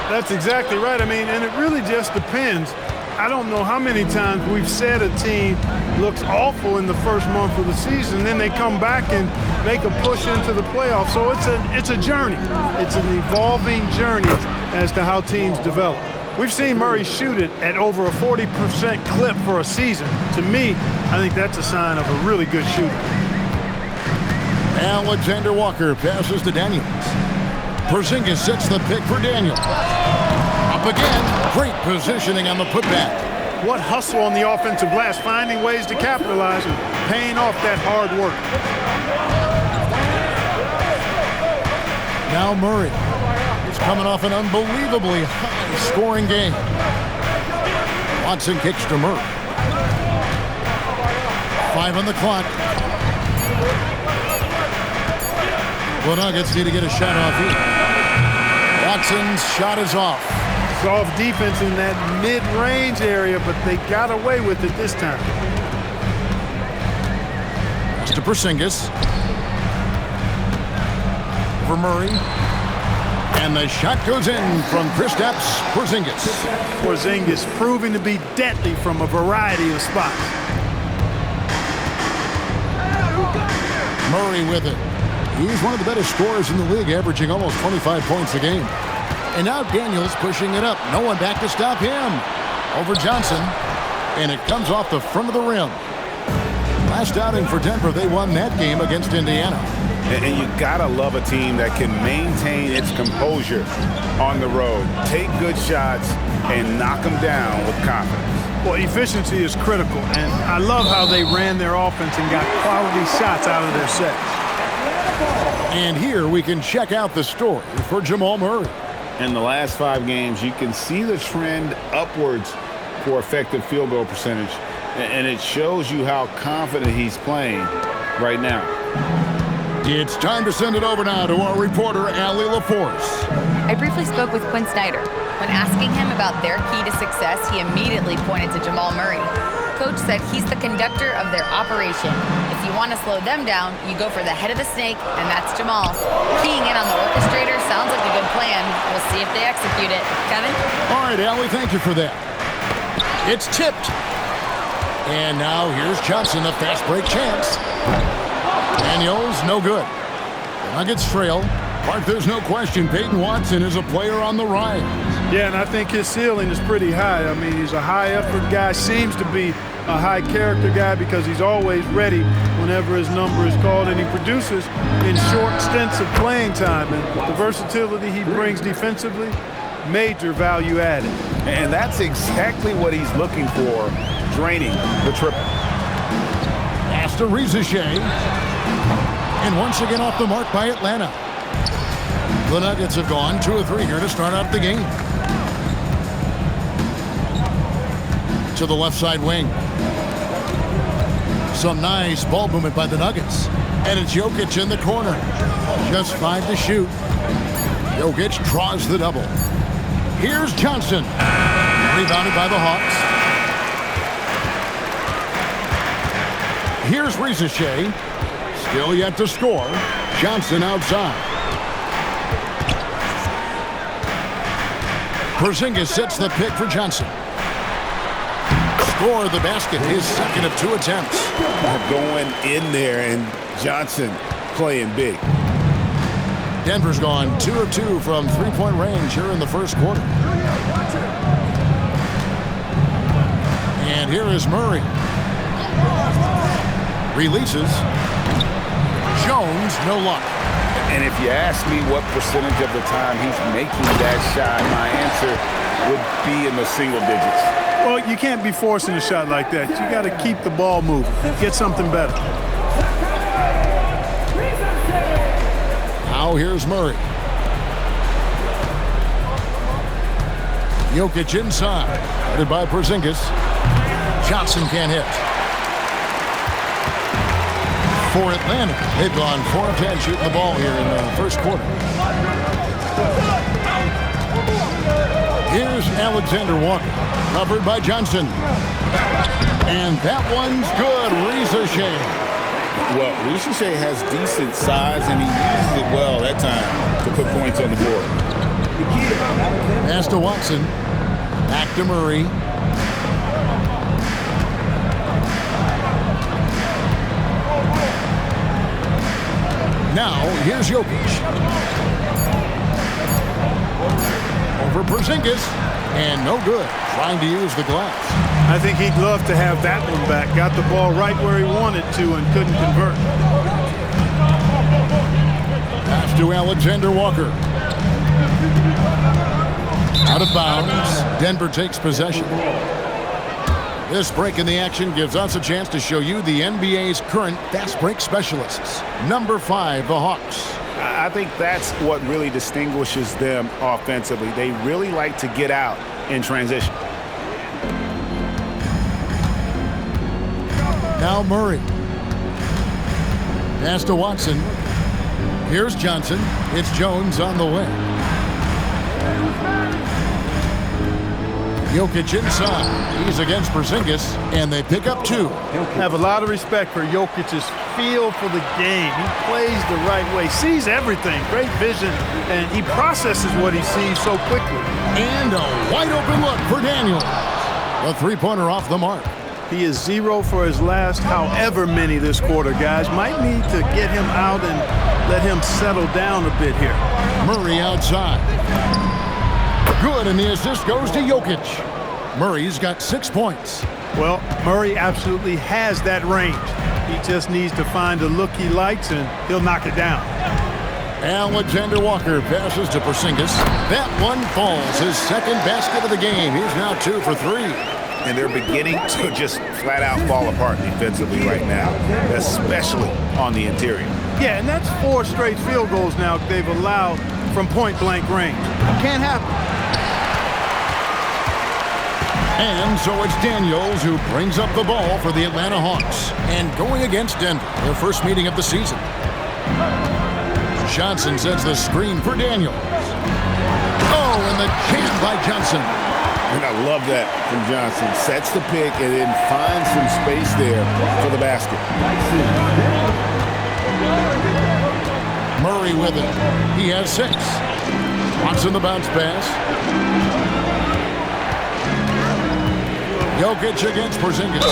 That's exactly right. I mean, and it really just depends. I don't know how many times we've said a team looks awful in the first month of the season, then they come back and make a push into the playoffs. So it's a journey. It's an evolving journey as to how teams develop. We've seen Murray shoot it at over a 40% clip for a season. To me, I think that's a sign of a really good shooter. Alexander Walker passes to Daniels. Porzingis sets the pick for Daniels. Up again. Great positioning on the putback. What hustle on the offensive glass, finding ways to capitalize and paying off that hard work. Now Murray is coming off an unbelievably high-scoring game. Watson kicks to Murray. 5 on the clock. The Nuggets need to get a shot off here. Watson's shot is off. Soft defense in that mid-range area, but they got away with it this time. To Porzingis. For Murray. And the shot goes in from Kristaps Porzingis. Porzingis proving to be deadly from a variety of spots. Murray with it. He's one of the better scorers in the league, averaging almost 25 points a game. And now Daniels pushing it up. No one back to stop him. Over Johnson. And it comes off the front of the rim. Last outing for Denver, they won that game against Indiana. And you gotta love a team that can maintain its composure on the road. Take good shots and knock them down with confidence. Well, efficiency is critical, and I love how they ran their offense and got quality shots out of their sets. And here we can check out the story for Jamal Murray. In the last 5 games, you can see the trend upwards for effective field goal percentage, and it shows you how confident he's playing right now. It's time to send it over now to our reporter, Allie LaForce. I briefly spoke with Quinn Snyder. When asking him about their key to success, he immediately pointed to Jamal Murray. Coach said he's the conductor of their operation. If you want to slow them down, you go for the head of the snake, and that's Jamal. Keying in on the orchestrator sounds like a good plan. We'll see if they execute it. Kevin? All right, Allie, thank you for that. It's tipped. And now here's Johnson, a fast break chance. Daniels, no good. The Nuggets trail. Mark, there's no question Peyton Watson is a player on the rise. Yeah, and I think his ceiling is pretty high. I mean, he's a high-effort guy, seems to be a high-character guy because he's always ready whenever his number is called, and he produces in short stints of playing time. And the versatility he brings defensively, major value added. And that's exactly what he's looking for, draining the triple. Pass to Rizachet. And once again off the mark by Atlanta. The Nuggets have gone 2 of 3 here to start out the game. To the left side wing. Some nice ball movement by the Nuggets. And it's Jokic in the corner. Just 5 to shoot. Jokic draws the double. Here's Johnson. Rebounded by the Hawks. Here's Rizachet. Still yet to score. Johnson outside. Porzingis sets the pick for Johnson. Score the basket, his second of 2 attempts. Going in there, and Johnson playing big. Denver's gone 2 of 2 from three-point range here in the first quarter. And here is Murray. Releases. Jones, no luck. And if you ask me what percentage of the time he's making that shot, my answer would be in the single digits. Well, you can't be forcing a shot like that. You got to keep the ball moving. Get something better. Now here's Murray. Jokic inside. Headed by Porzingis. Johnson can't hit. For Atlanta, they've gone 4 of 10 shooting the ball here in the first quarter. Here's Alexander Walker, covered by Johnson. And that one's good. Rizachet. Well, Rizachet has decent size, and he uses it well that time to put points on the board. Pass to Watson. Back to Murray. Now, here's Jokic. Over Porzingis. And no good. Trying to use the glass. I think he'd love to have that one back. Got the ball right where he wanted to and couldn't convert. Pass to Alexander Walker. Out of bounds. Denver takes possession. This break in the action gives us a chance to show you the NBA's current fast break specialists. Number 5, the Hawks. I think that's what really distinguishes them offensively. They really like to get out in transition. Now Murray. Pass to Watson. Here's Johnson. It's Jones on the way. Jokic inside. He's against Porzingis, and they pick up 2. Have a lot of respect for Jokic's feel for the game. He plays the right way, sees everything, great vision, and he processes what he sees so quickly. And a wide open look for Daniels. A three-pointer off the mark. He is 0 for his last however many this quarter, guys. Might need to get him out and let him settle down a bit here. Murray outside. Good, and the assist goes to Jokic. Murray's got 6 points. Well, Murray absolutely has that range. He just needs to find a look he likes, and he'll knock it down. Alexander Walker passes to Porzingis. That one falls. His second basket of the game. He's now 2 for 3. And they're beginning to just flat out fall apart defensively right now, especially on the interior. Yeah, and that's 4 straight field goals now they've allowed from point-blank range. Can't happen. And so it's Daniels who brings up the ball for the Atlanta Hawks. And going against Denver, their first meeting of the season. Johnson sets the screen for Daniels. Oh, and the jam by Johnson. And I love that from Johnson. Sets the pick and then finds some space there for the basket. Murray with it. He has 6. Watson the bounce pass. Jokic against Porzingis.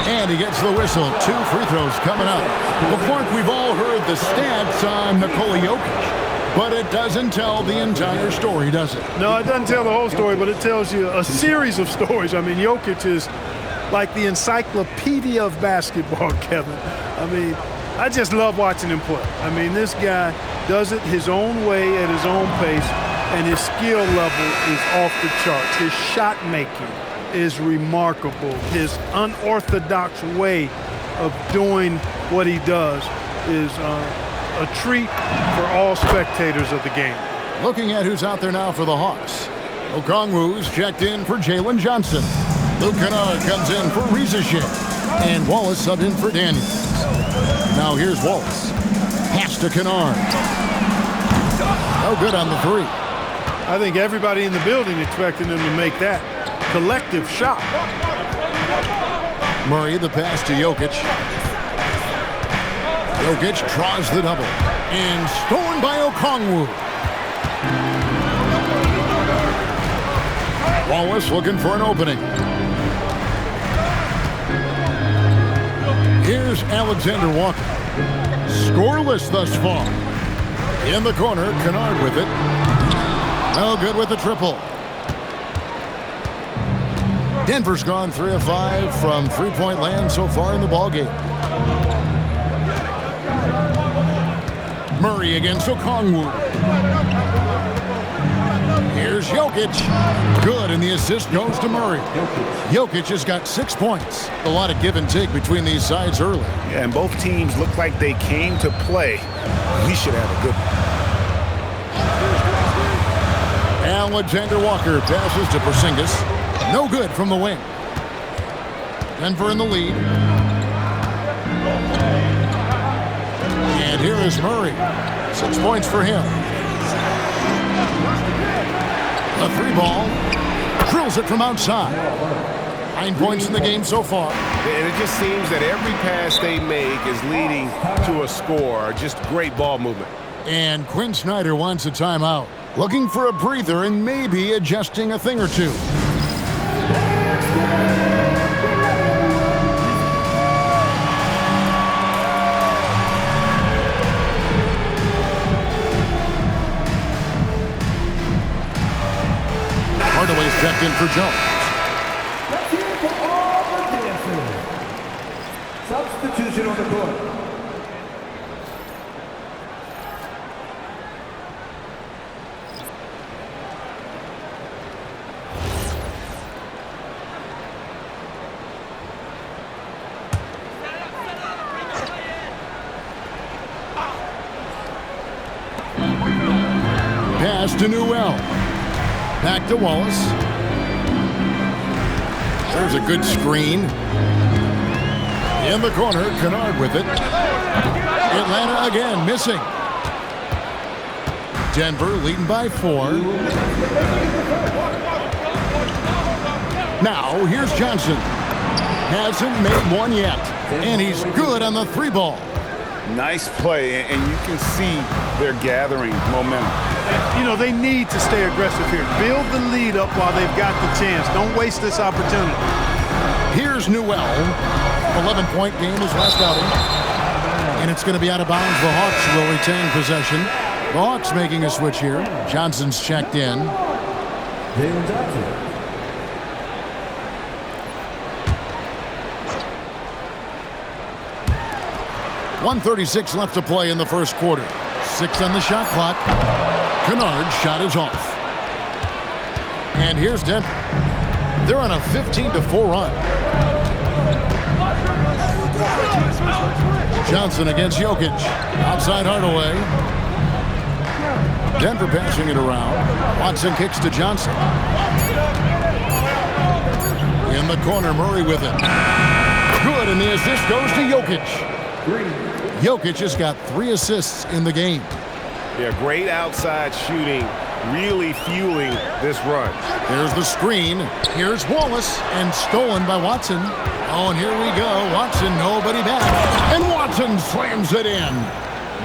And he gets the whistle. 2 free throws coming up. Before we've all heard the stats on Nikola Jokic, but it doesn't tell the entire story, does it? No, it doesn't tell the whole story, but it tells you a series of stories. I mean, Jokic is like the encyclopedia of basketball, Kevin. I mean, I just love watching him play. I mean, this guy does it his own way at his own pace, and his skill level is off the charts. His shot making is remarkable. His unorthodox way of doing what he does is a treat for all spectators of the game. Looking at who's out there now for the Hawks. Okongwu's checked in for Jalen Johnson. Luke Kennard comes in for Reza Shea. And Wallace subbed in for Daniels. Now here's Wallace. Pass to Kennard. No good on the 3. I think everybody in the building expecting him to make that collective shot. Murray the pass to Jokic. Jokic draws the double. And stolen by Okongwu. Wallace looking for an opening. Here's Alexander Walker. Scoreless thus far. In the corner, Kennard with it. No good with the triple. Denver's gone 3 of 5 from three-point land so far in the ballgame. Murray against Okongwu. Here's Jokic. Good, and the assist goes to Murray. Jokic has got 6 points. A lot of give and take between these sides early. Yeah, and both teams look like they came to play. We should have a good one. Alexander Walker passes to Porzingis. No good from the wing. Denver in the lead. And here is Murray. 6 points for him. The 3 ball. Drills it from outside. 9 points in the game so far. And it just seems that every pass they make is leading to a score. Just great ball movement. And Quinn Snyder wants a timeout. looking for a breather and maybe adjusting a thing or two. Hardaway's checked in for Jones. Let's hear it for all the dancers. Substitution on the court. Pass to Newell. Back to Wallace. There's a good screen. In the corner, Kennard with it. Atlanta again missing. Denver leading by 4. Now, here's Johnson. Hasn't made one yet. And he's good on the 3-ball. Nice play, and you can see they're gathering momentum. You know, they need to stay aggressive here. Build the lead up while they've got the chance. Don't waste this opportunity. Here's Newell. 11-point game is last outing. And it's going to be out of bounds. The Hawks will retain possession. The Hawks making a switch here. Johnson's checked in. Jalen Johnson. .136 left to play in the first quarter. 6 on the shot clock. Kennard's shot is off. And here's Denver. They're on a 15-4 run. Johnson against Jokic. Outside Hardaway. Denver passing it around. Watson kicks to Johnson. In the corner, Murray with it. Good, and the assist goes to Jokic. Jokic has got 3 assists in the game. Yeah, great outside shooting, really fueling this run. There's the screen. Here's Wallace, and stolen by Watson. Oh, and here we go. Watson, nobody back. And Watson slams it in.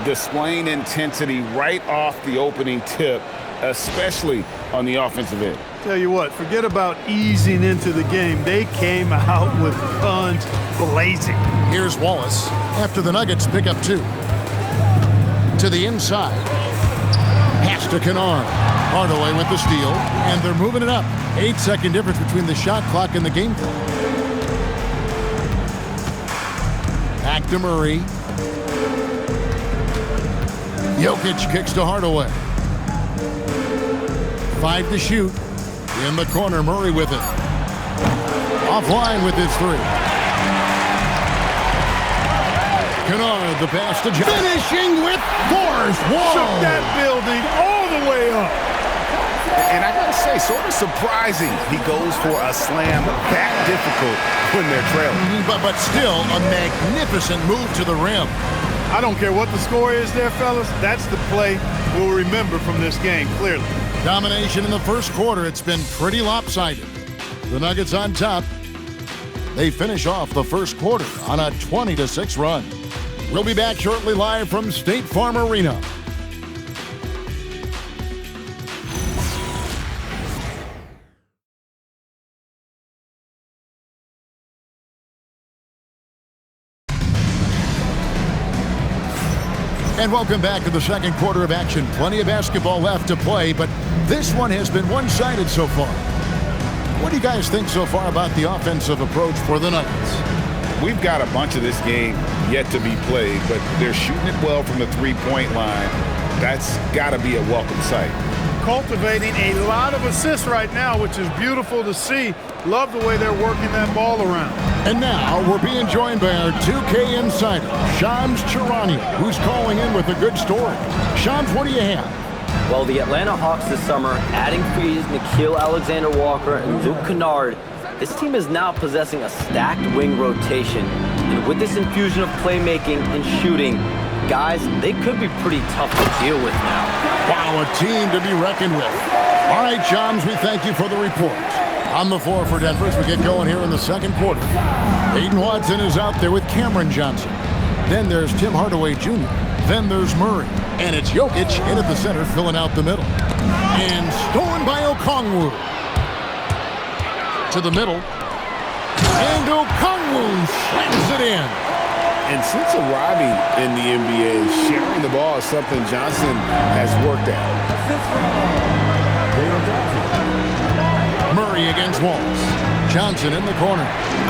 Displaying intensity right off the opening tip, especially on the offensive end. Tell you what, forget about easing into the game. They came out with guns blazing. Here's Wallace after the Nuggets pick up 2. To the inside. Pass to Kennard. Hardaway with the steal, and they're moving it up. 8-second difference between the shot clock and the game clock. Back to Murray. Jokic kicks to Hardaway. 5 to shoot. In the corner, Murray with it. Offline with his 3. Kennard, the pass to Johnson. Finishing with force. Whoa! Shook that building all the way up. And I gotta say, sort of surprising he goes for a slam that difficult when they're trailing. But still a magnificent move to the rim. I don't care what the score is there, fellas. That's the play we'll remember from this game, clearly. Domination in the first quarter. It's been pretty lopsided. The Nuggets on top. They finish off the first quarter on a 20-6 run. We'll be back shortly live from State Farm Arena. And welcome back to the second quarter of action. Plenty of basketball left to play, but this one has been one-sided so far. What do you guys think so far about the offensive approach for the Nuggets? We've got a bunch of this game yet to be played, but they're shooting it well from the three-point line. That's got to be a welcome sight. Cultivating a lot of assists right now, which is beautiful to see. Love the way they're working that ball around. And now we're being joined by our 2K insider, Shams Charania, who's calling in with a good story. Shams, what do you have? Well, the Atlanta Hawks this summer, adding frees Nickeil Alexander-Walker and Luke Kennard, this team is now possessing a stacked wing rotation. And with this infusion of playmaking and shooting, guys, they could be pretty tough to deal with now. Wow, a team to be reckoned with. All right, Shams, we thank you for the report. On the floor for Denver as we get going here in the second quarter. Aiden Watson is out there with Cameron Johnson. Then there's Tim Hardaway Jr. Then there's Murray. And it's Jokic in at the center, filling out the middle. And stolen by Okongwu. To the middle. And Okongwu slams it in. And since arriving in the NBA, sharing the ball is something Johnson has worked at. Murray against Walls. Johnson in the corner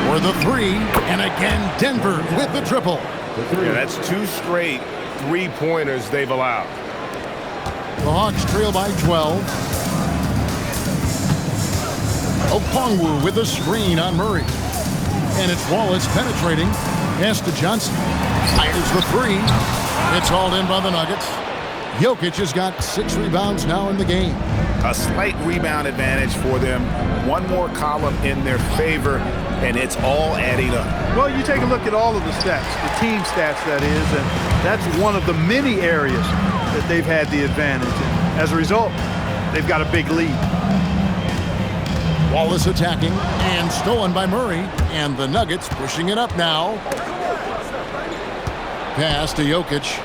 for the three. And again, Denver with the triple. Yeah, that's 2 straight three-pointers they've allowed. The Hawks trail by 12. Okongwu with a screen on Murray. And it's Wallace penetrating. Pass to Johnson. Fires the three. It's hauled in by the Nuggets. Jokic has got 6 rebounds now in the game. A slight rebound advantage for them. One more column in their favor, and it's all adding up. Well, you take a look at all of the stats, the team stats, that is, and that's one of the many areas that they've had the advantage. And as a result, they've got a big lead. Wallace attacking and stolen by Murray. And the Nuggets pushing it up now. Pass to Jokic.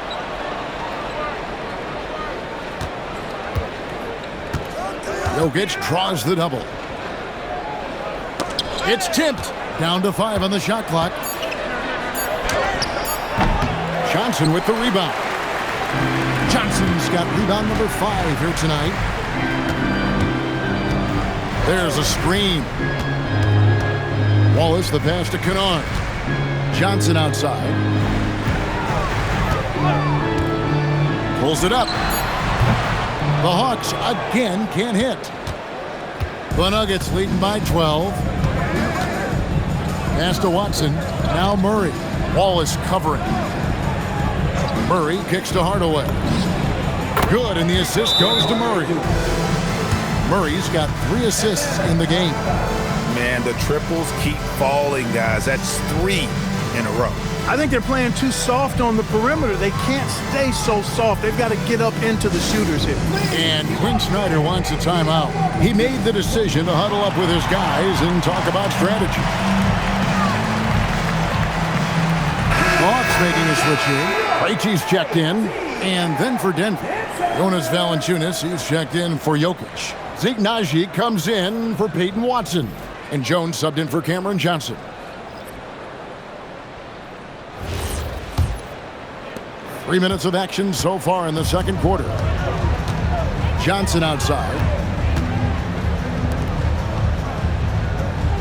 Jokic draws the double. It's tipped. Down to 5 on the shot clock. Johnson with the rebound. Johnson's got rebound number 5 here tonight. There's a screen. Wallace the pass to Kennard. Johnson outside. Pulls it up. The Hawks again can't hit. The Nuggets leading by 12. Pass to Watson. Now Murray. Wallace covering. Murray kicks to Hardaway. Good, and the assist goes to Murray. Murray's got 3 assists in the game. Man, the triples keep falling, guys. That's 3 in a row. I think they're playing too soft on the perimeter. They can't stay so soft. They've got to get up into the shooters here. And Quinn Snyder wants a timeout. He made the decision to huddle up with his guys and talk about strategy. Hawks making a switch here. Krejci's checked in. And then for Denver, Jonas Valanciunas, he's checked in for Jokic. Zeke Naji comes in for Peyton Watson. And Jones subbed in for Cameron Johnson. Three minutes of action so far in the second quarter. Johnson outside.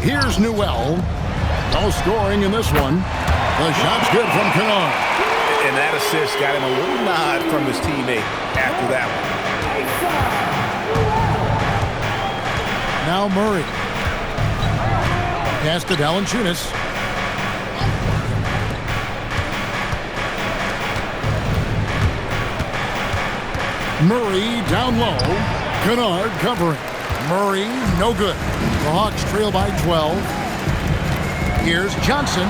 Here's Newell. No scoring in this one. The shot's good from Kennard. And that assist got him a little nod from his teammate after that one. Now Murray. Pass to Valanciunas. Murray down low. Kennard covering. Murray, no good. The Hawks trail by 12. Here's Johnson.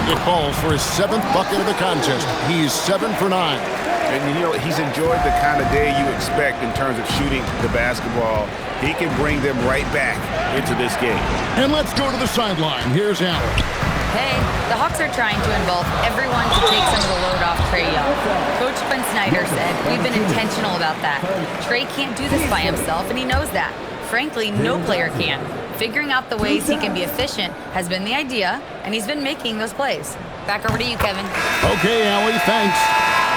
It falls for his 7th bucket of the contest. He's 7 for 9. And, you know, he's enjoyed the kind of day you expect in terms of shooting the basketball. He can bring them right back into this game. And let's go to the sideline. Here's Allen. Hey, the Hawks are trying to involve everyone to take some of the load off Trae Young. Coach Quinn Snyder said, we've been intentional about that. Trae can't do this by himself, and he knows that. Frankly, no player can. Figuring out the ways he can be efficient has been the idea, and he's been making those plays. Back over to you, Kevin. Okay, Allie, thanks.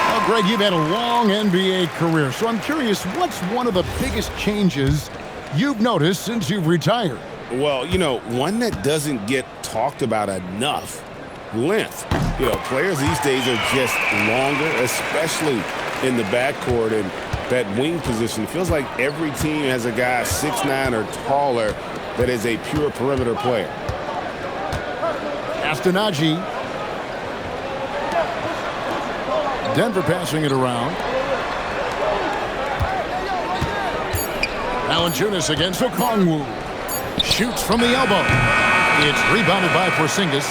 Well, Greg, you've had a long NBA career, so I'm curious, what's one of the biggest changes you've noticed since you've retired? Well, you know, one that doesn't get talked about enough, length. You know, players these days are just longer, especially in the backcourt and that wing position. It feels like every team has a guy 6'9" or taller that is a pure perimeter player. Astonagi. Denver passing it around. Valanciunas against Okongwu. Shoots from the elbow. It's rebounded by Porzingis.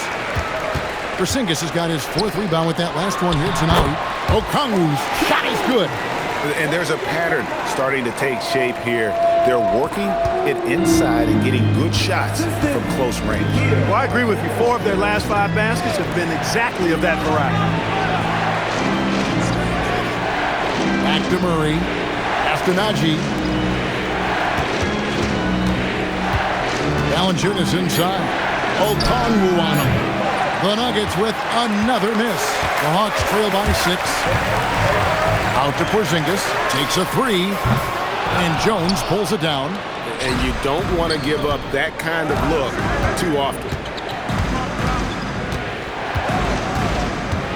Porzingis has got his 4th rebound with that last one here tonight. Okongwu's shot is good. And there's a pattern starting to take shape here. They're working it inside and getting good shots from close range. Well, I agree with you. 4 of their last 5 baskets have been exactly of that variety. Back to Murray. After Najee. Valanciunas inside. Okongwu on him. The Nuggets with another miss. The Hawks trail by 6. Out to Porzingis. Takes a 3. And Jones pulls it down. And you don't want to give up that kind of look too often.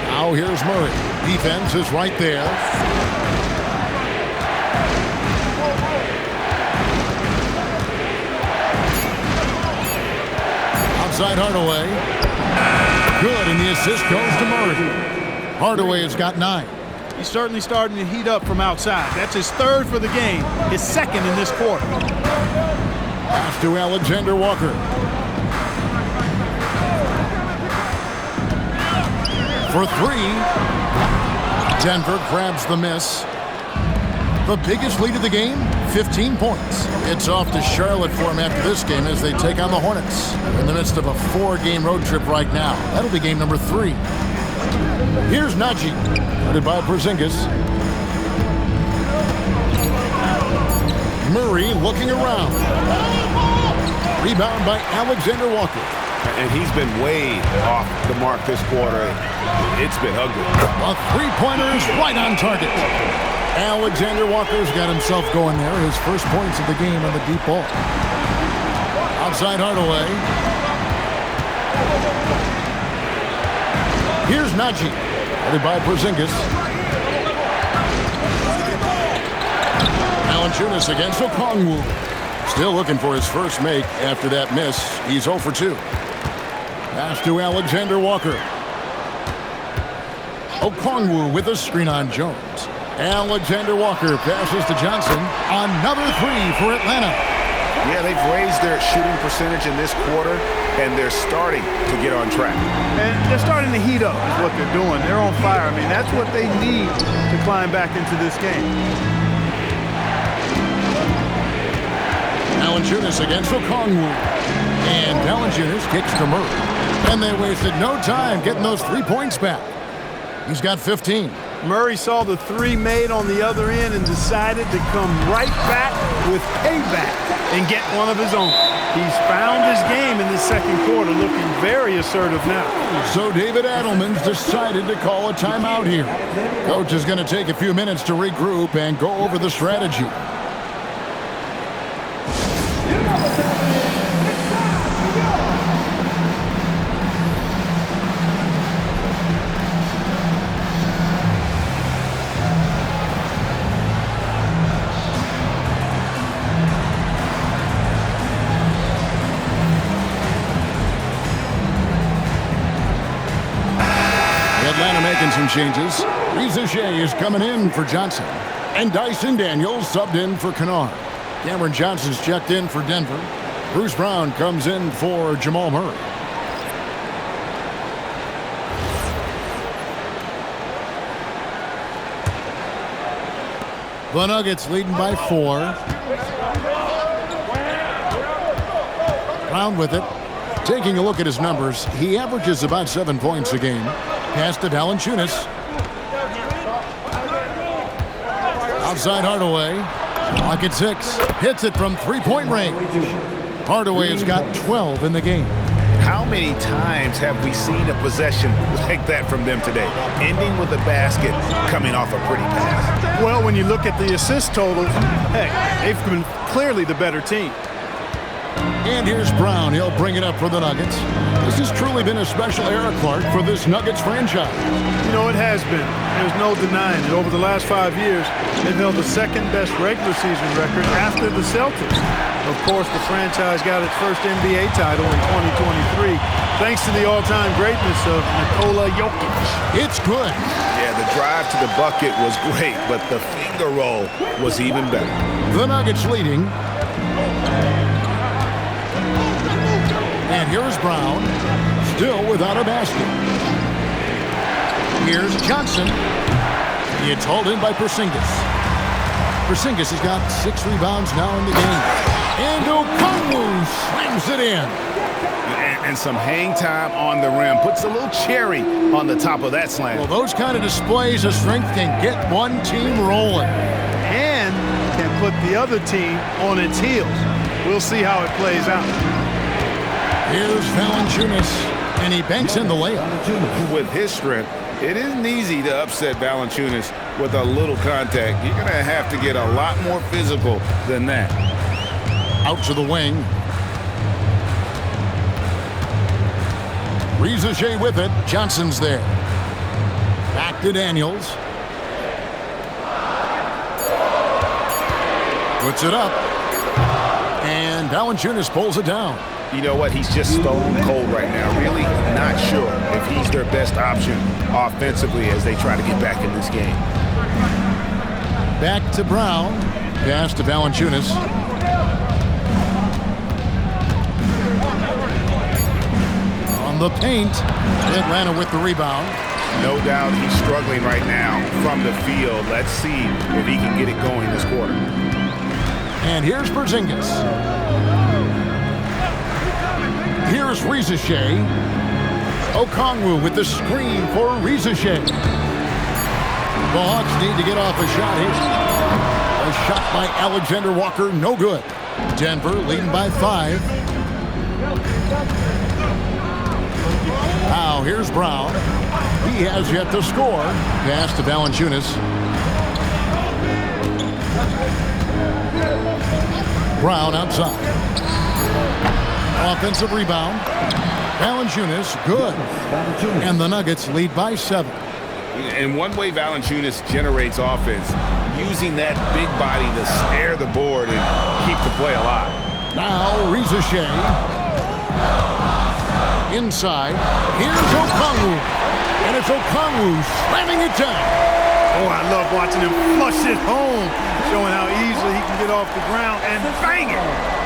Now here's Murray. Defense is right there. Outside Hardaway. Good, and the assist goes to Murray. Hardaway has got 9. He's certainly starting to heat up from outside. That's his 3rd for the game, his 2nd in this quarter. Pass to Alexander Walker. For 3. Denver grabs the miss. The biggest lead of the game, 15 points. It's off to Charlotte for him after this game as they take on the Hornets. In the midst of a 4-game road trip right now. That'll be game number 3. Here's Najee, guarded by Porzingis. Murray looking around. Rebound by Alexander Walker. And he's been way off the mark this quarter. It's been ugly. A 3-pointer is right on target. Alexander Walker's got himself going there. His first points of the game on the deep ball. Outside Hardaway. Here's Najee. Headed by Porzingis. Valanciunas against Okongwu. Still looking for his first make after that miss. He's 0 for 2. Pass to Alexander Walker. Okongwu with a screen on Jones. Alexander Walker passes to Johnson. Another 3 for Atlanta. Yeah, they've raised their shooting percentage in this quarter, and they're starting to get on track. And they're starting to heat up is what they're doing. They're on fire. I mean, that's what they need to climb back into this game. Valanciunas against Okongwu. And Valanciunas kicks to Murray. And they wasted no time getting those 3 points back. He's got 15. Murray saw the 3 made on the other end and decided to come right back with payback and get one of his own. He's found his game in the second quarter, looking very assertive now. So David Adelman's decided to call a timeout here. Coach is going to take a few minutes to regroup and go over the strategy. Atlanta making some changes. Reza Shea is coming in for Johnson. And Dyson Daniels subbed in for Kennard. Cameron Johnson's checked in for Denver. Bruce Brown comes in for Jamal Murray. The Nuggets leading by 4. Brown with it. Taking a look at his numbers, he averages about 7 points a game. Pass to Valanciunas. Outside Hardaway. Clock at 6. Hits it from 3-point range. Hardaway has got 12 in the game. How many times have we seen a possession like that from them today? Ending with a basket, coming off a pretty pass. Well, when you look at the assist totals, hey, they've been clearly the better team. And here's Brown. He'll bring it up for the Nuggets. This has truly been a special era, Clark, for this Nuggets franchise. You know, it has been. There's no denying it. Over the last 5 years, they've held the second-best regular season record after the Celtics. Of course, the franchise got its first NBA title in 2023, thanks to the all-time greatness of Nikola Jokic. It's good. Yeah, the drive to the bucket was great, but the finger roll was even better. The Nuggets leading. And here's Brown, still without a basket. Here's Johnson. It's hauled in by Porzingis. Porzingis has got 6 rebounds now in the game. And Okongwu slams it in. And some hang time on the rim. Puts a little cherry on the top of that slam. Well, those kind of displays of strength can get one team rolling. And can put the other team on its heels. We'll see how it plays out. Here's Valanciunas, and he banks in the layup. With his strength, it isn't easy to upset Valanciunas with a little contact. You're going to have to get a lot more physical than that. Out to the wing. Riza with it. Johnson's there. Back to Daniels. Puts it up. And Valanciunas pulls it down. You know what? He's just stone cold right now. Really not sure if he's their best option offensively as they try to get back in this game. Back to Brown. Pass to Valanciunas. On the paint. Atlanta with the rebound. No doubt he's struggling right now from the field. Let's see if he can get it going this quarter. And here's Porzingis. Here's Riza Okongwu with the screen for Riza The Hawks need to get off a shot here. A shot by Alexander Walker, no good. Denver leading by 5. Now here's Brown. He has yet to score. Pass to Valanciunas. Brown outside. Offensive rebound. Valanciunas, good. And the Nuggets lead by 7. And one way Valanciunas generates offense, using that big body to snare the board and keep the play alive. Now Riza inside. Here's Okongwu. And it's Okongwu slamming it down. Oh, I love watching him flush it home, showing how easily he can get off the ground and bang it.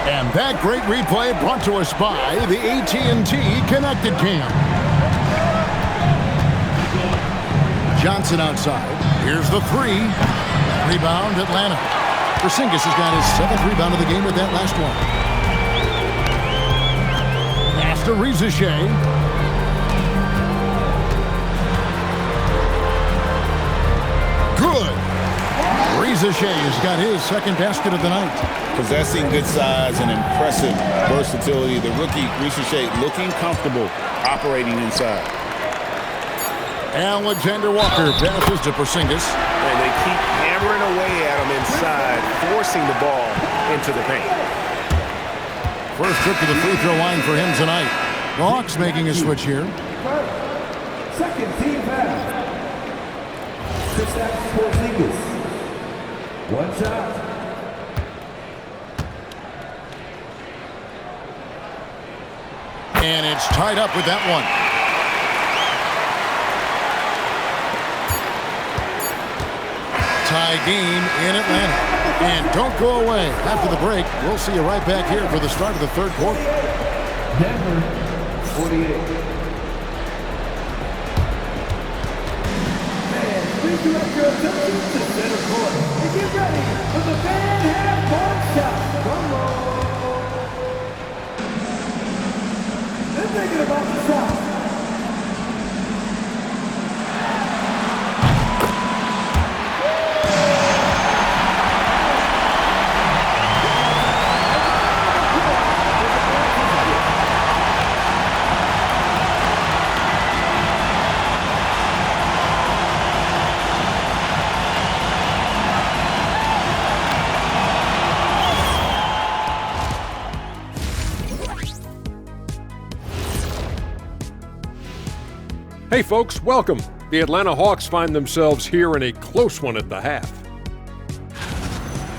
And that great replay brought to us by the AT&T Connected Cam. Johnson outside. Here's the 3. Rebound, Atlanta. Porzingis has got his 7th rebound of the game with that last one. Pass to Riza Good. Riza has got his 2nd basket of the night. Possessing good size and impressive versatility. The rookie, Riza looking comfortable operating inside. Alexander Walker passes to Porzingis. And they keep hammering away at him inside, forcing the ball into the paint. First trip to the free throw line for him tonight. The Hawks making a switch here. Second team foul. Kristaps Porzingis. One shot. And it's tied up with that one. Tie game in Atlanta. And don't go away. After the break, we'll see you right back here for the start of the 3rd quarter. Denver, 48. And please direct your attention to center court. And get ready for the fan half-court shot. Come on. They're thinking about the shot. Hey folks, welcome. The Atlanta Hawks find themselves here in a close one at the half.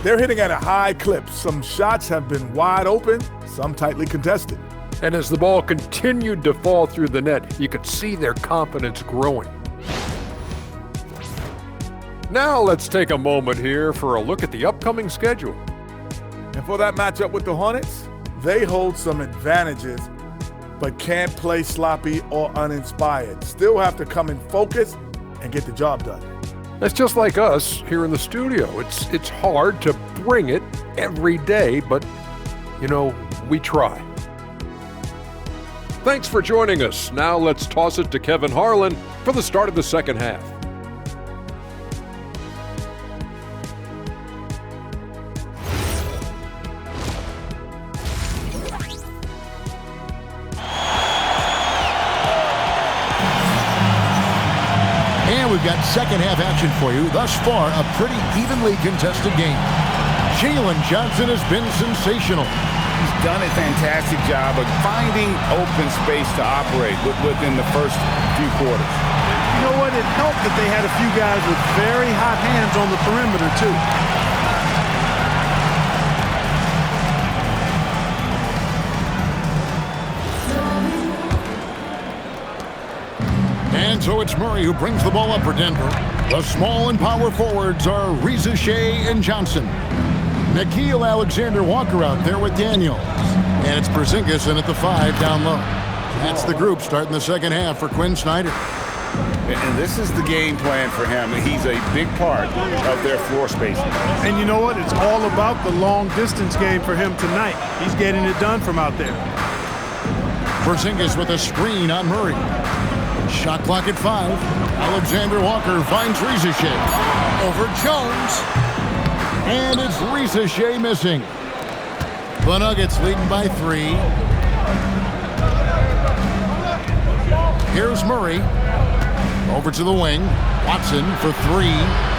They're hitting at a high clip. Some shots have been wide open, some tightly contested. And as the ball continued to fall through the net, you could see their confidence growing. Now let's take a moment here for a look at the upcoming schedule. And for that matchup with the Hornets, they hold some advantages, but can't play sloppy or uninspired. Still have to come in focused and get the job done. That's just like us here in the studio. It's hard to bring it every day, but You know, we try. Thanks for joining us. Now let's toss it to Kevin Harlan for the start of the second half. And we've got second half action for you. Thus far, a pretty evenly contested game. Jalen Johnson has been sensational. He's done a fantastic job of finding open space to operate within the first few quarters. You know what? It helped that they had a few guys with very hot hands on the perimeter, too. And so it's Murray who brings the ball up for Denver. The small and power forwards are Reza Shea and Johnson. Nickeil Alexander-Walker out there with Daniels. And it's Porzingis in at the 5 down low. That's the group starting the second half for Quinn Snyder. And this is the game plan for him. He's a big part of their floor spacing. And you know what? It's all about the long distance game for him tonight. He's getting it done from out there. Porzingis with a screen on Murray. Shot clock at 5. Alexander-Walker finds Reza Shea. Over Jones. And it's Reza Shea missing. The Nuggets leading by 3. Here's Murray. Over to the wing. Watson for 3.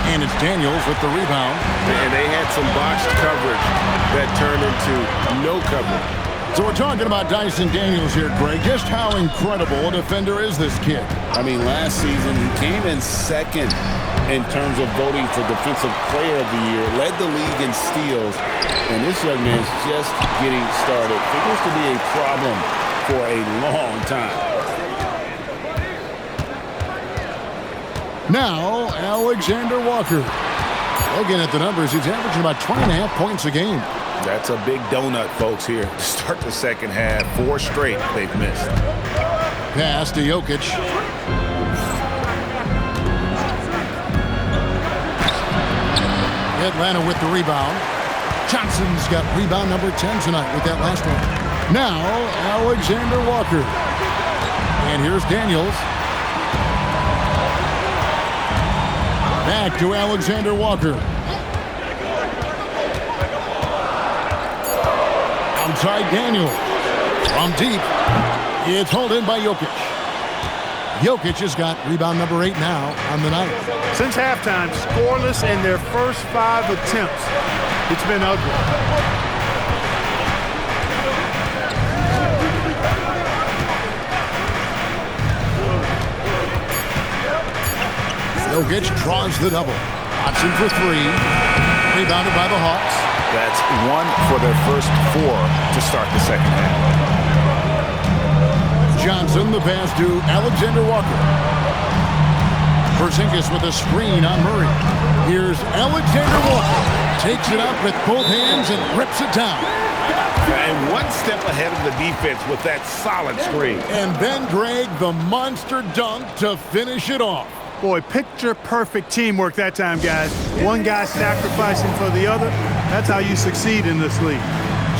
And it's Daniels with the rebound. And they had some botched coverage that turned into no coverage. So we're talking about Dyson Daniels here, Greg. Just how incredible a defender is this kid? I mean, last season he came in second in terms of voting for Defensive Player of the Year, led the league in steals, and this young man's just getting started. Figures to be a problem for a long time. Now, Alexander-Walker. Looking at the numbers, he's averaging about 20.5 points a game. That's a big donut, folks, here to start the second half. 4 straight they've missed. Pass to Jokic. Atlanta with the rebound. Johnson's got rebound number 10 tonight with that last one. Now, Alexander-Walker. And here's Daniels. Back to Alexander-Walker. Outside Daniels. From deep. It's hauled in by Jokic. Jokic has got rebound number 8 now on the night. Since halftime, scoreless in their first 5 attempts. It's been ugly. Jokic draws the double. Watson for 3. Rebounded by the Hawks. That's 1 for their first 4 to start the second half. Johnson, the pass to Alexander-Walker. Porzingis with a screen on Murray. Here's Alexander-Walker. Takes it up with both hands and rips it down. And 1 step ahead of the defense with that solid screen. And then Greg, the monster dunk to finish it off. Boy, picture-perfect teamwork that time, guys. One guy sacrificing for the other. That's how you succeed in this league.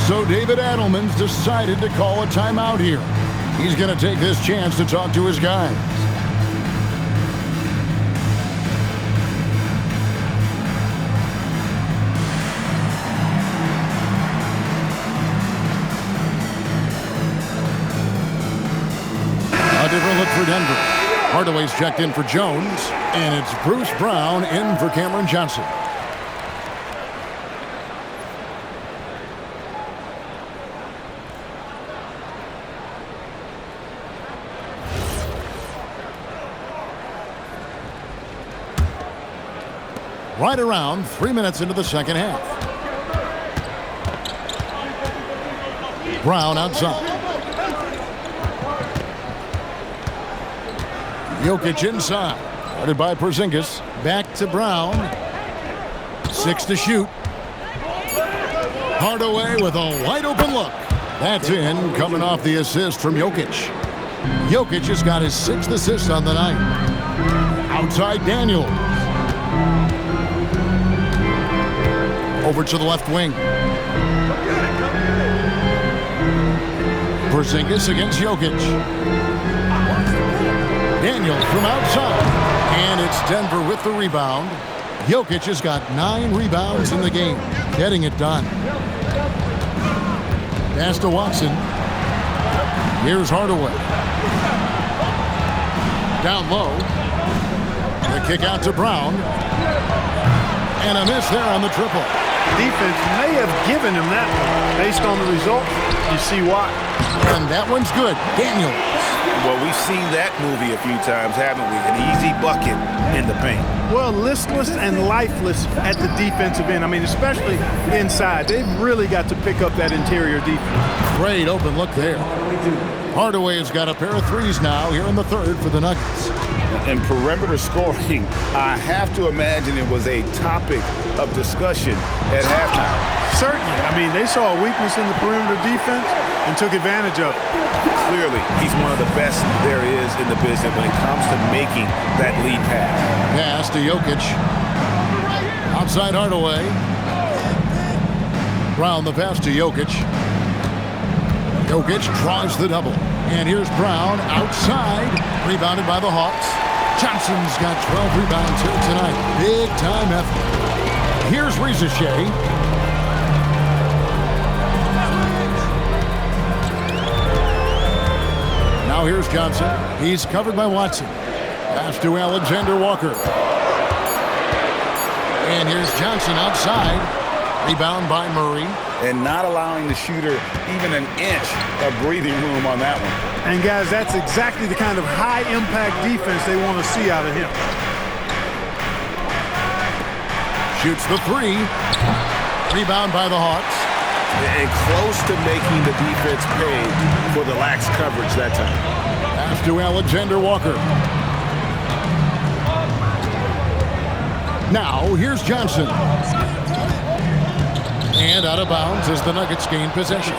So David Adelman's decided to call a timeout here. He's going to take this chance to talk to his guys. A different look for Denver. Hardaway's checked in for Jones, and it's Bruce Brown in for Cameron Johnson. Right around 3 minutes into the second half. Brown outside. Jokic inside. Guarded by Porzingis. Back to Brown. 6 to shoot. Hardaway with a wide open look. That's in, coming off the assist from Jokic. Jokic has got his 6th assist on the night. Outside Daniels. Over to the left wing. Porzingis against Jokic. Daniels from outside. And it's Denver with the rebound. Jokic has got 9 rebounds in the game, getting it done. Pass to Watson. Here's Hardaway. Down low. The kick out to Brown. And a miss there on the triple. Defense may have given him that one. Based on the result, you see why. And that one's good. Daniels. Well, we've seen that movie a few times, haven't we? An easy bucket in the paint. Well, listless and lifeless at the defensive end. I mean, especially inside. They've really got to pick up that interior defense. Great open look there. Hardaway has got a pair of threes now here in the third for the Nuggets. And perimeter scoring, I have to imagine it was a topic of discussion at halftime. Certainly. I mean, they saw a weakness in the perimeter defense and took advantage of it. Clearly, he's one of the best there is in the business when it comes to making that lead pass. Pass to Jokic. Outside Hardaway. Brown the pass to Jokic. Jokic draws the double. And here's Brown outside. Rebounded by the Hawks. Johnson's got 12 rebounds here tonight. Big time effort. Here's Reza Shea. Now here's Johnson. He's covered by Watson. Pass to Alexander Walker. And here's Johnson outside. Rebound by Murray. And not allowing the shooter even an inch of breathing room on that one. And, guys, that's exactly the kind of high-impact defense they want to see out of him. Shoots the three. Rebound by the Hawks. And close to making the defense pay for the lax coverage that time. Pass to Alexander Walker. Now, here's Johnson. And out of bounds as the Nuggets gain possession.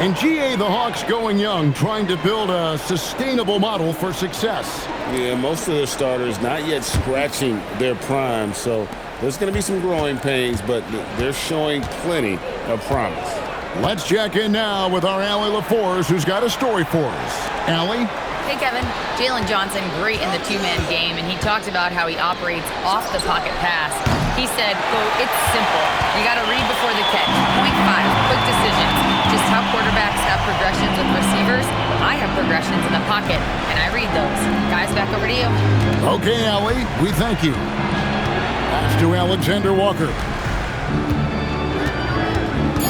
In GA, the Hawks going young, trying to build a sustainable model for success. Yeah, most of their starters not yet scratching their prime, so there's going to be some growing pains, but they're showing plenty of promise. Let's check in now with our Allie LaForce, who's got a story for us. Allie? Hey, Kevin. Jalen Johnson, great in the two-man game, and he talked about how he operates off the pocket pass. He said, quote, "It's simple. You got to read before the catch. Point 5, quick decisions. Just how quarterbacks have progressions with receivers, I have progressions in the pocket, and I read those." Guys, back over to you. Okay, Allie, we thank you. Pass to Alexander Walker.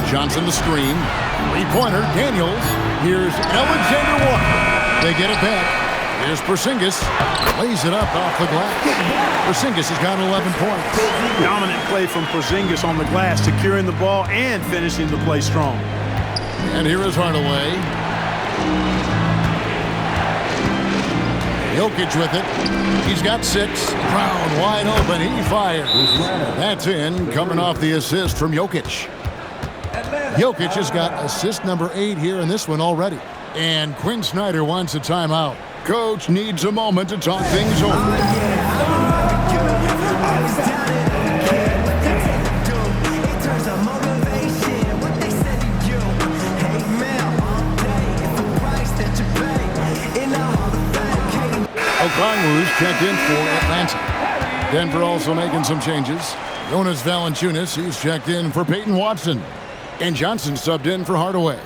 Johnson the screen. Three-pointer, Daniels. Here's Alexander Walker. They get it back. Here's Porzingis. Lays it up off the glass. Porzingis has got 11 points. Dominant play from Porzingis on the glass, securing the ball and finishing the play strong. And here is Hardaway. Jokic with it. He's got 6. Brown wide open. He fires. That's in, coming off the assist from Jokic. Jokic has got assist number 8 here in this one already. And Quinn Snyder wants a timeout. Coach needs a moment to talk things over. Okongwu's checked in for Atlanta. Denver also making some changes. Jonas Valanciunas, he's checked in for Peyton Watson. And Johnson subbed in for Hardaway.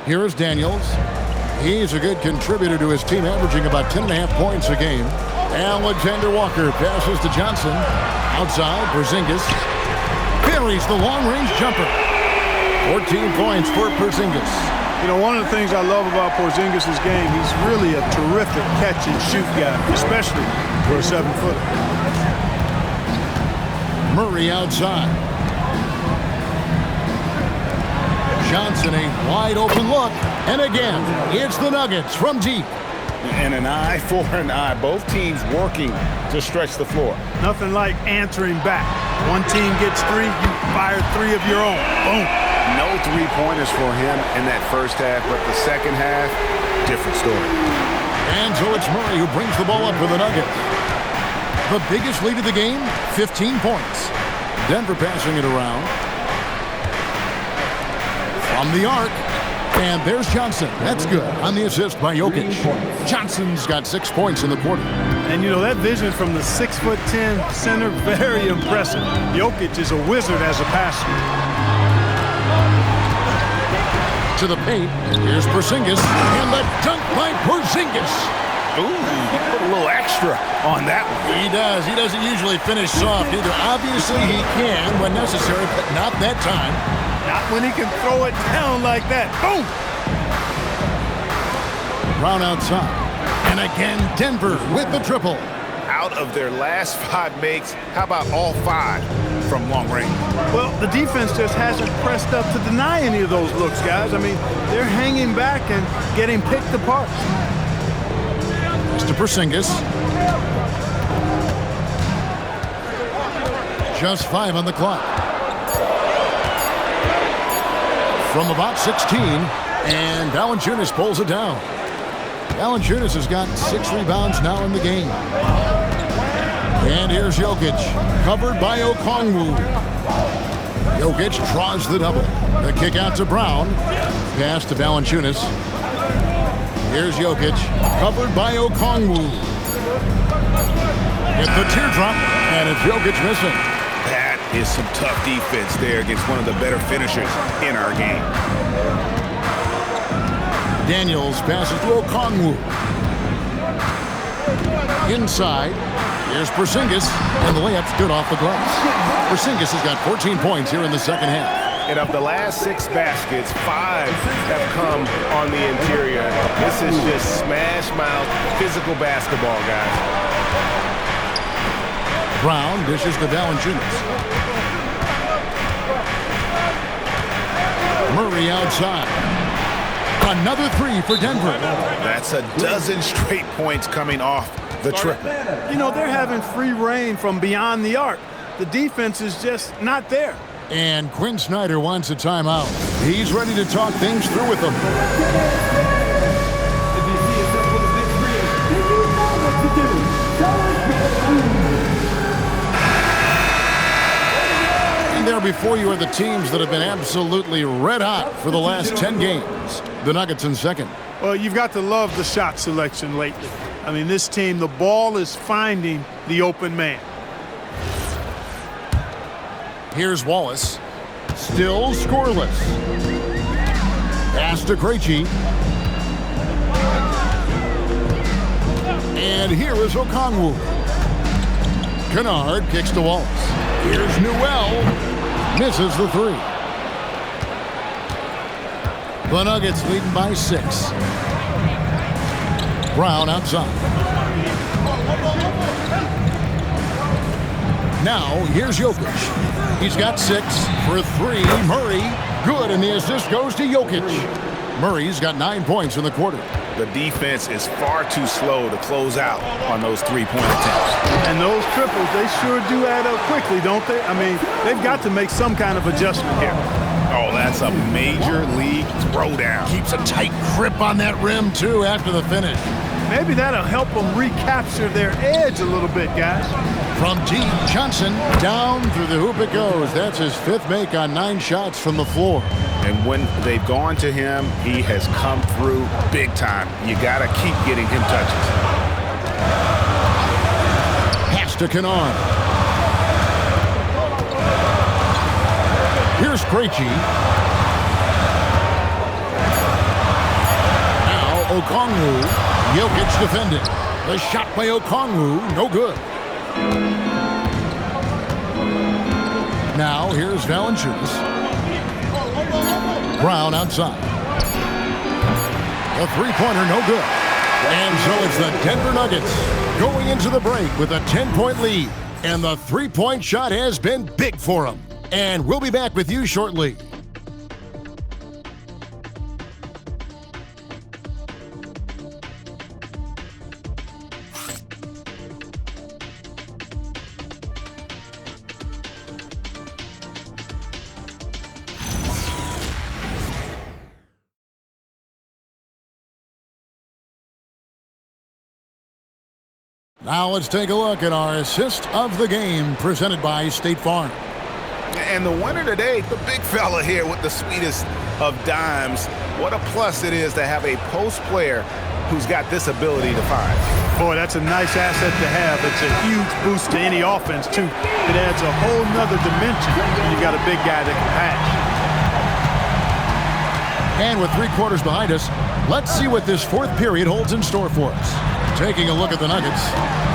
Here is Daniels. He's a good contributor to his team, averaging about 10.5 points a game. Alexander Walker passes to Johnson. Outside, Porzingis buries the long-range jumper. 14 points for Porzingis. You know, one of the things I love about Porzingis' game, he's really a terrific catch-and-shoot guy, especially for a 7-footer. Murray outside. Johnson, a wide open look. And again, it's the Nuggets from deep. And an eye for an eye. Both teams working to stretch the floor. Nothing like answering back. One team gets 3, you fire 3 of your own. Boom. No three-pointers for him in that first half, but the second half, different story. And so it's Murray who brings the ball up for the Nuggets. The biggest lead of the game, 15 points. Denver passing it around. From the arc. And there's Johnson. That's good on the assist by Jokic. Johnson's got 6 points in the quarter. And, you know, that vision from the 6'10" center, very impressive. Jokic is a wizard as a passer. To the paint. Here's Porzingis. And the dunk by Porzingis. Ooh, he put a little extra on that one. He does. He doesn't usually finish soft either. Obviously, he can when necessary, but not that time. Not when he can throw it down like that. Boom! Brown outside. And again, Denver with the triple. Out of their last 5 makes, how about all 5 from long range? Well, the defense just hasn't pressed up to deny any of those looks, guys. I mean, they're hanging back and getting picked apart. To Porzingis. Just 5 on the clock. From about 16, and Valanciunas pulls it down. Valanciunas has got 6 rebounds now in the game. And here's Jokic, covered by Okongwu. Jokic draws the double. The kick out to Brown. Pass to Valanciunas. Here's Jokic, covered by Okongwu. Get the teardrop, and it's Jokic missing. That is some tough defense there against one of the better finishers in our game. Daniels passes to Okongwu. Inside, here's Porzingis, and the layup's good off the glass. Porzingis has got 14 points here in the second half. And of the last 6 baskets, 5 have come on the interior. This is just smash mouth, physical basketball, guys. Brown dishes to Valanciunas. Murray outside. Another 3 for Denver. That's a dozen straight points coming off the triple. You know, they're having free reign from beyond the arc. The defense is just not there. And Quinn Snyder wants a timeout. He's ready to talk things through with them. And there before you are the teams that have been absolutely red hot for the last 10 games. The Nuggets in second. Well, you've got to love the shot selection lately. I mean, this team, the ball is finding the open man. Here's Wallace. Still scoreless. Pass to Krejci. And here is Okongwu. Kennard kicks to Wallace. Here's Newell. Misses the 3. The Nuggets leading by 6. Brown outside. Now, here's Jokic. He's got 6 for 3. Murray, good, and the assist goes to Jokic. Murray's got 9 points in the quarter. The defense is far too slow to close out on those 3-point attempts. And those triples, they sure do add up quickly, don't they? I mean, they've got to make some kind of adjustment here. Oh, that's a major league throwdown. Keeps a tight grip on that rim, too, after the finish. Maybe that'll help them recapture their edge a little bit, guys. From deep, Johnson down through the hoop it goes. That's his 5th make on 9 shots from the floor. And when they've gone to him, he has come through big time. You got to keep getting him touches. Pass to Kennard. Here's Krejci. Now Okongwu. Jokic defending. The shot by Okongwu, no good. Now here's Valanciunas. Brown outside. The 3-pointer, no good. And so it's the Denver Nuggets going into the break with a 10-point lead. And the 3-point shot has been big for them. And we'll be back with you shortly. Now let's take a look at our assist of the game presented by State Farm. And the winner today, the big fella here with the sweetest of dimes. What a plus it is to have a post player who's got this ability to find. Boy, that's a nice asset to have. It's a huge boost to any offense, too. It adds a whole nother dimension when you got a big guy that can pass. And with 3 quarters behind us, let's see what this fourth period holds in store for us. Taking a look at the Nuggets,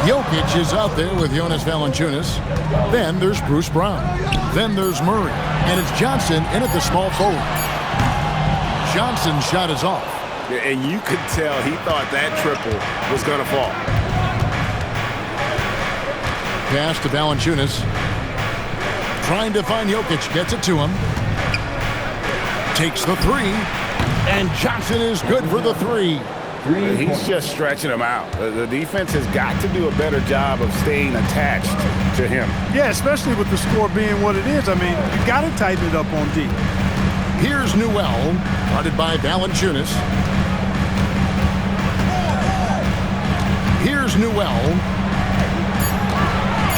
Jokic is out there with Jonas Valanciunas. Then there's Bruce Brown. Then there's Murray. And it's Johnson in at the small forward. Johnson's shot is off. And you could tell he thought that triple was going to fall. Pass to Valanciunas. Trying to find Jokic. Gets it to him. Takes the 3. And Johnson is good for the 3. He's just stretching him out. The defense has got to do a better job of staying attached to him. Yeah, especially with the score being what it is. I mean, you got to tighten it up on D. Here's Newell, guarded by Valanciunas. Here's Newell.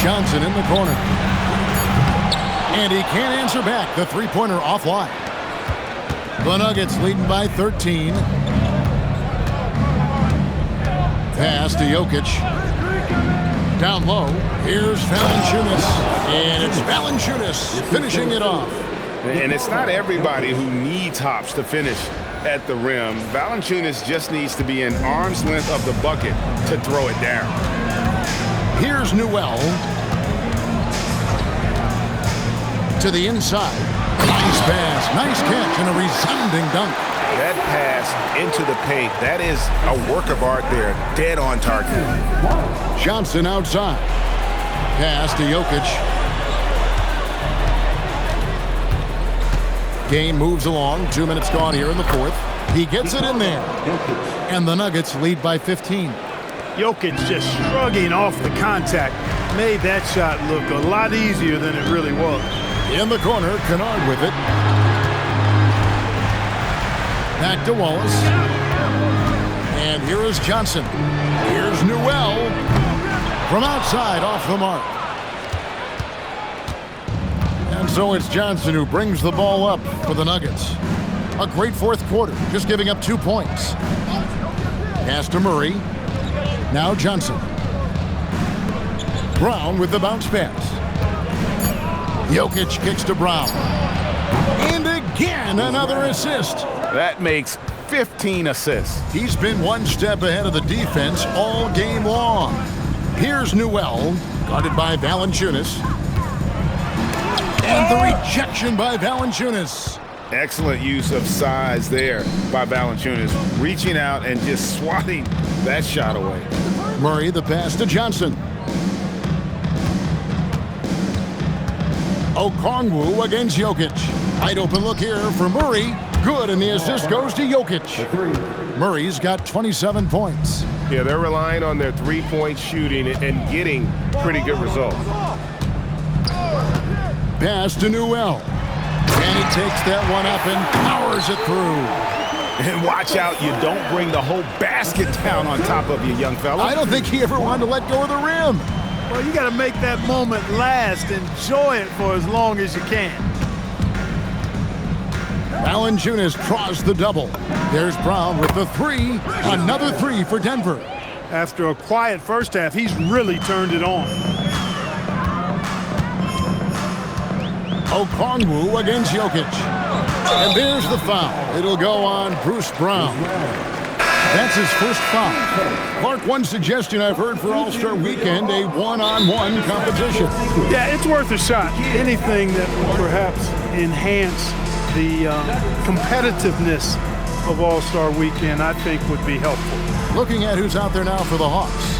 Johnson in the corner. And he can't answer back. The three-pointer offline. The Nuggets leading by 13. Pass to Jokic. Down low. Here's Valanciunas. And it's Valanciunas finishing it off. And it's not everybody who needs hops to finish at the rim. Valanciunas just needs to be an arm's length of the bucket to throw it down. Here's Newell. To the inside. Nice pass. Nice catch and a resounding dunk. That pass into the paint, that is a work of art there. Dead on target. Johnson outside. Pass to Jokic. Game moves along. 2 minutes gone here in the fourth. He gets it in there. And the Nuggets lead by 15. Jokic just shrugging off the contact. Made that shot look a lot easier than it really was. In the corner, Kennard with it. Back to Wallace. And here is Johnson. Here's Newell. From outside, off the mark. And so it's Johnson who brings the ball up for the Nuggets. A great fourth quarter, just giving up 2 points. Pass to Murray. Now Johnson. Brown with the bounce pass. Jokic kicks to Brown. And again, another assist. That makes 15 assists. He's been one step ahead of the defense all game long. Here's Newell, guarded by Valanciunas. And the rejection by Valanciunas. Excellent use of size there by Valanciunas, reaching out and just swatting that shot away. Murray, the pass to Johnson. Okongwu against Jokic. Wide open look here for Murray. Good, and the assist goes to Jokic. Murray's got 27 points. Yeah, they're relying on their three-point shooting and getting pretty good results. Pass to Newell. And he takes that one up and powers it through. And watch out, you don't bring the whole basket down on top of you, young fella. I don't think he ever wanted to let go of the rim. Well, you got to make that moment last. Enjoy it for as long as you can. Valanciunas draws the double. There's Brown with the 3. Another 3 for Denver. After a quiet first half, he's really turned it on. Okongwu against Jokic. And there's the foul. It'll go on Bruce Brown. That's his first foul. Clark, one suggestion I've heard for All-Star Weekend, a one-on-one competition. Yeah, it's worth a shot. Anything that will perhaps enhance the competitiveness of All-Star Weekend, I think would be helpful. Looking at who's out there now for the Hawks.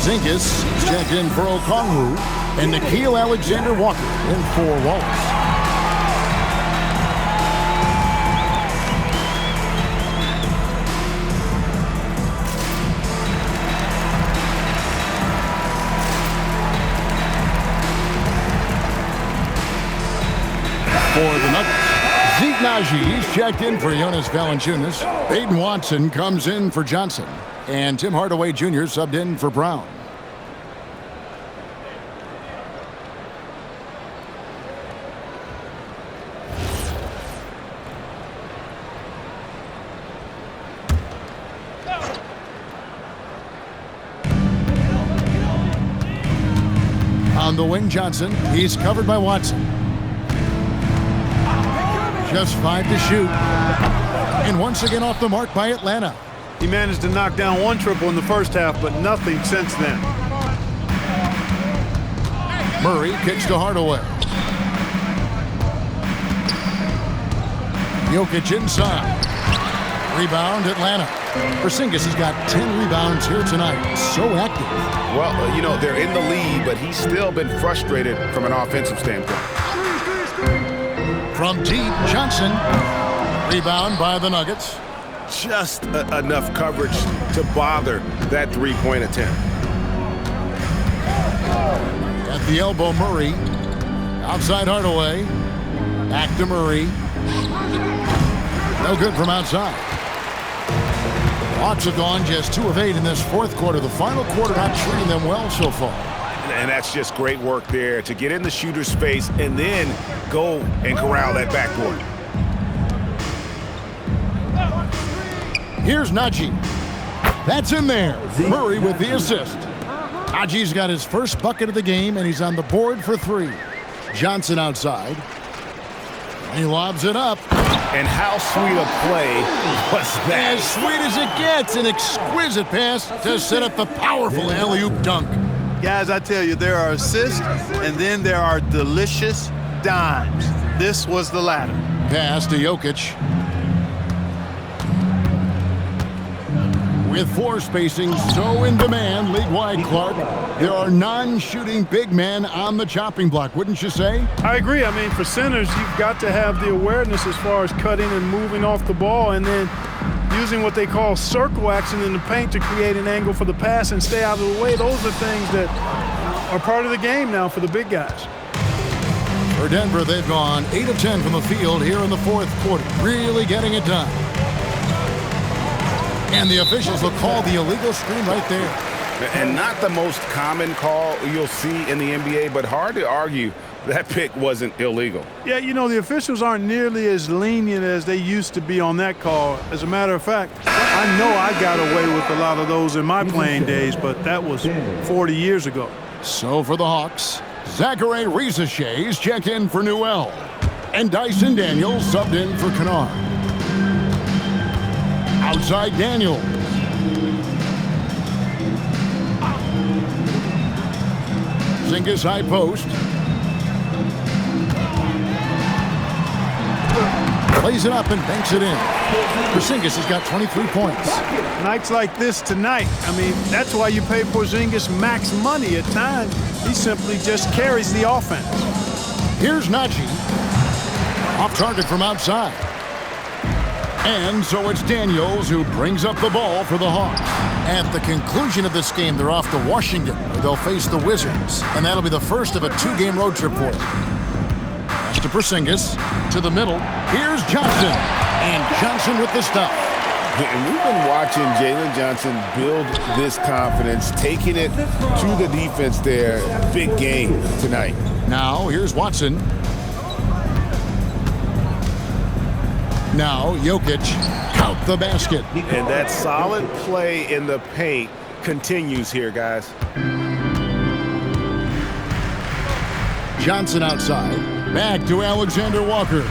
Zinkas is checked in for Okongwu, and Nickeil Alexander-Walker in for Wallace. For the Nuggets, Zeke Naji checked in for Jonas Valanciunas. Aiden Watson comes in for Johnson. And Tim Hardaway Jr. subbed in for Brown. On the wing, Johnson. He's covered by Watson. Just 5 to shoot. And once again off the mark by Atlanta. He managed to knock down one triple in the first half, but nothing since then. Murray kicks to Hardaway. Jokic inside. Rebound, Atlanta. Porzingis has got 10 rebounds here tonight. So active. Well, you know, they're in the lead, but he's still been frustrated from an offensive standpoint. From deep, Johnson. Rebound by the Nuggets. Just enough coverage to bother that three-point attempt. At the elbow, Murray. Outside Hardaway. Back to Murray. No good from outside. Hawks have gone just 2 of 8 in this fourth quarter. The final quarter not treating them well so far. And that's just great work there to get in the shooter's space and then go and corral that backboard. Here's Najee. That's in there. Murray with the assist. Najee's got his first bucket of the game, and he's on the board for 3. Johnson outside. He lobs it up. And how sweet a play was that? As sweet as it gets. An exquisite pass to set up the powerful alley-oop dunk. Guys, I tell you, there are assists, and then there are delicious dimes. This was the latter. Pass to Jokic. With 4 spacing so in demand league-wide, Clark, there are non-shooting big men on the chopping block, wouldn't you say? I agree. I mean, for centers, you've got to have the awareness as far as cutting and moving off the ball and then using what they call circle action in the paint to create an angle for the pass and stay out of the way. Those are things that are part of the game now for the big guys. For Denver, they've gone 8 of 10 from the field here in the fourth quarter, really getting it done. And the officials will call the illegal screen right there. And not the most common call you'll see in the NBA, but hard to argue that pick wasn't illegal. Yeah, you know, the officials aren't nearly as lenient as they used to be on that call. As a matter of fact, I know I got away with a lot of those in my playing days, but that was 40 years ago. So for the Hawks, Zachary Risacher checked in for Newell. And Dyson Daniels subbed in for Kennard. Outside Daniels. Porzingis high post. Plays it up and banks it in. Porzingis has got 23 points. Nights like this tonight, I mean, that's why you pay Porzingis max money at times. He simply just carries the offense. Here's Najee. Off target from outside. And so it's Daniels who brings up the ball for the Hawks. At the conclusion of this game, they're off to Washington, where they'll face the Wizards. And that'll be the first of a 2-game road trip for them. Pass to Porzingis, to the middle. Here's Johnson. And Johnson with the stop. And we've been watching Jalen Johnson build this confidence, taking it to the defense there. Big game tonight. Now, here's Watson. Now, Jokic, count the basket. And that solid play in the paint continues here, guys. Johnson outside. Back to Alexander Walker.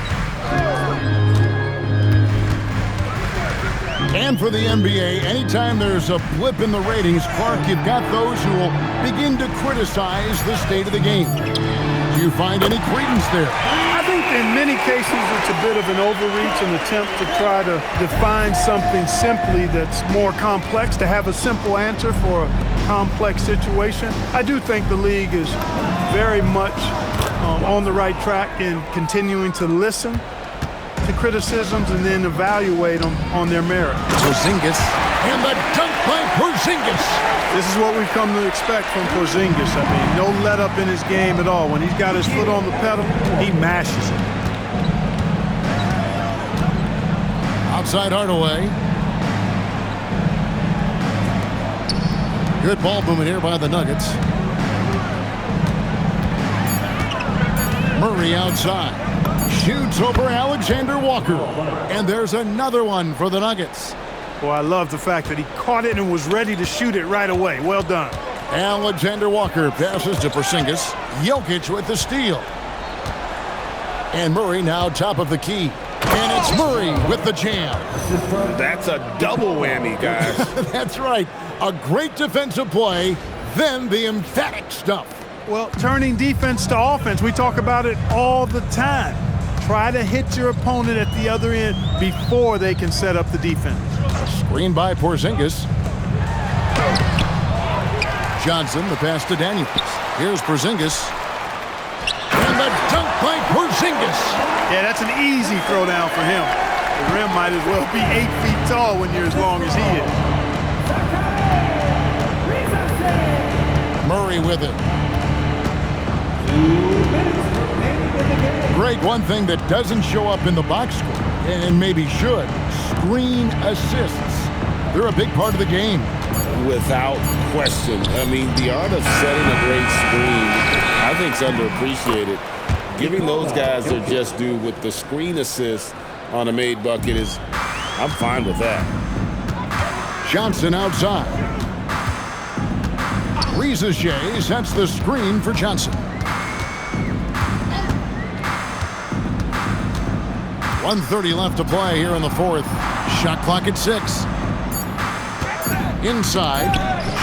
And for the NBA, anytime there's a blip in the ratings, Clark, you've got those who will begin to criticize the state of the game. Do you find any credence there? I think in many cases it's a bit of an overreach, an attempt to try to define something simply that's more complex, to have a simple answer for a complex situation. I do think the league is very much on the right track in continuing to listen to criticisms and then evaluate them on their merit. Porzingis, and the dunk by Porzingis. This is what we've come to expect from Porzingis. I mean, no let up in his game at all. When he's got his foot on the pedal, he mashes it. Outside Hardaway. Good ball movement here by the Nuggets. Murray outside. Shoots over Alexander Walker. And there's another one for the Nuggets. Well, I love the fact that he caught it and was ready to shoot it right away. Well done. Alexander Walker passes to Porzingis. Jokic with the steal. And Murray now top of the key. And it's Murray with the jam. That's a double whammy, guys. That's right. A great defensive play, then the emphatic stuff. Well, turning defense to offense, we talk about it all the time. Try to hit your opponent at the other end before they can set up the defense. Screen by Porzingis. Johnson, the pass to Daniels. Here's Porzingis. And the dunk by Porzingis. Yeah, that's an easy throwdown for him. The rim might as well be 8 feet tall when you're as long as he is. Murray with it. Greg, one thing that doesn't show up in the box score, and maybe should, screen assists. They're a big part of the game. Without question. I mean, the art of setting a great screen, I think, is underappreciated. Giving those guys their just due with the screen assist on a made bucket is, I'm fine with that. Johnson outside. Risacher sets the screen for Johnson. 1:30 left to play here in the fourth. Shot clock at 6. Inside,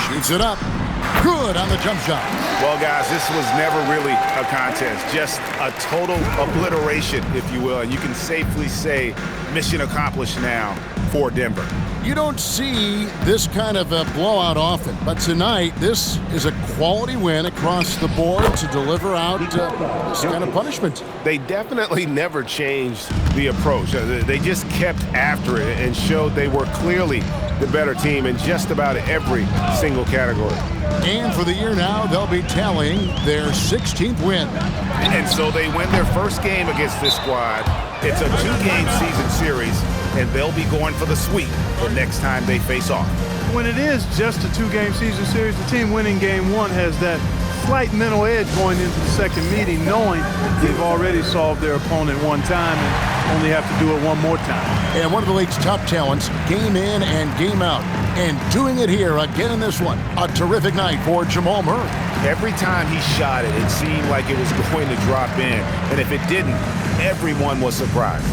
shoots it up. Good on the jump shot. Well, guys, this was never really a contest. Just a total obliteration, if you will. And you can safely say mission accomplished now for Denver. You don't see this kind of a blowout often, but tonight this is a quality win across the board to deliver out this kind of punishment. They definitely never changed the approach. They just kept after it and showed they were clearly the better team in just about every single category. And for the year now, they'll be tallying their 16th win. And so they win their first game against this squad. It's a 2-game season series, and they'll be going for the sweep the next time they face off. When it is just a 2-game season series, the team winning game 1 has that slight mental edge going into the second meeting, knowing they've already solved their opponent one time and only have to do it one more time. And one of the league's top talents, game in and game out. And doing it here again in this one. A terrific night for Jamal Murray. Every time he shot it, it seemed like it was going to drop in. And if it didn't, everyone was surprised.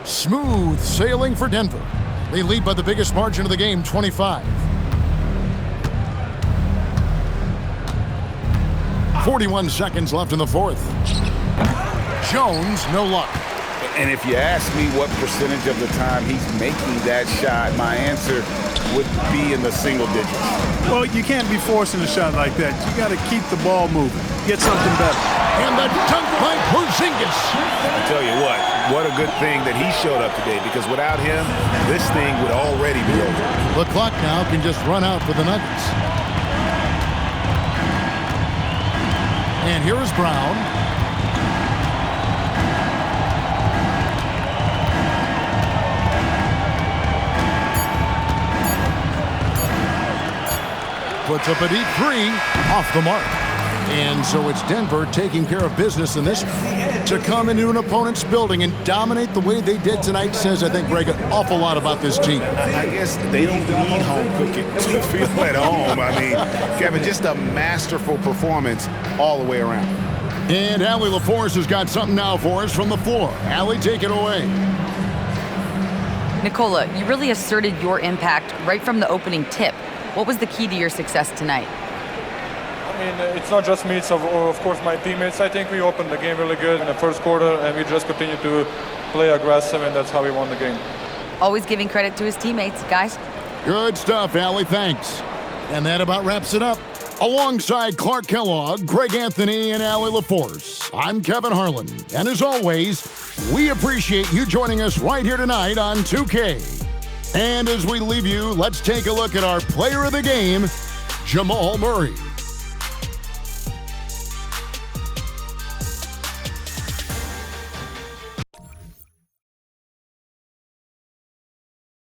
Smooth sailing for Denver. They lead by the biggest margin of the game, 25. 41 seconds left in the fourth. Jones, no luck. And if you ask me what percentage of the time he's making that shot, my answer would be in the single digits. Well, you can't be forcing a shot like that. You got to keep the ball moving. Get something better. And the dunk by Porzingis. I tell you what a good thing that he showed up today, because without him, this thing would already be over. The clock now can just run out for the Nuggets. And here is Brown. Puts up a deep 3, off the mark. And so it's Denver taking care of business in this one. To come into an opponent's building and dominate the way they did tonight says, I think, Greg, an awful lot about this team. I guess they don't need home cooking to feel at home. I mean, Kevin, just a masterful performance all the way around. And Allie LaForce has got something now for us from the floor. Allie, take it away. Nikola, you really asserted your impact right from the opening tip. What was the key to your success tonight? I mean, it's not just me, it's of course my teammates. I think we opened the game really good in the first quarter, and we just continued to play aggressive, and that's how we won the game. Always giving credit to his teammates, guys. Good stuff, Allie, thanks. And that about wraps it up. Alongside Clark Kellogg, Greg Anthony, and Allie LaForce, I'm Kevin Harlan. And as always, we appreciate you joining us right here tonight on 2K. And as we leave you, let's take a look at our player of the game, Jamal Murray.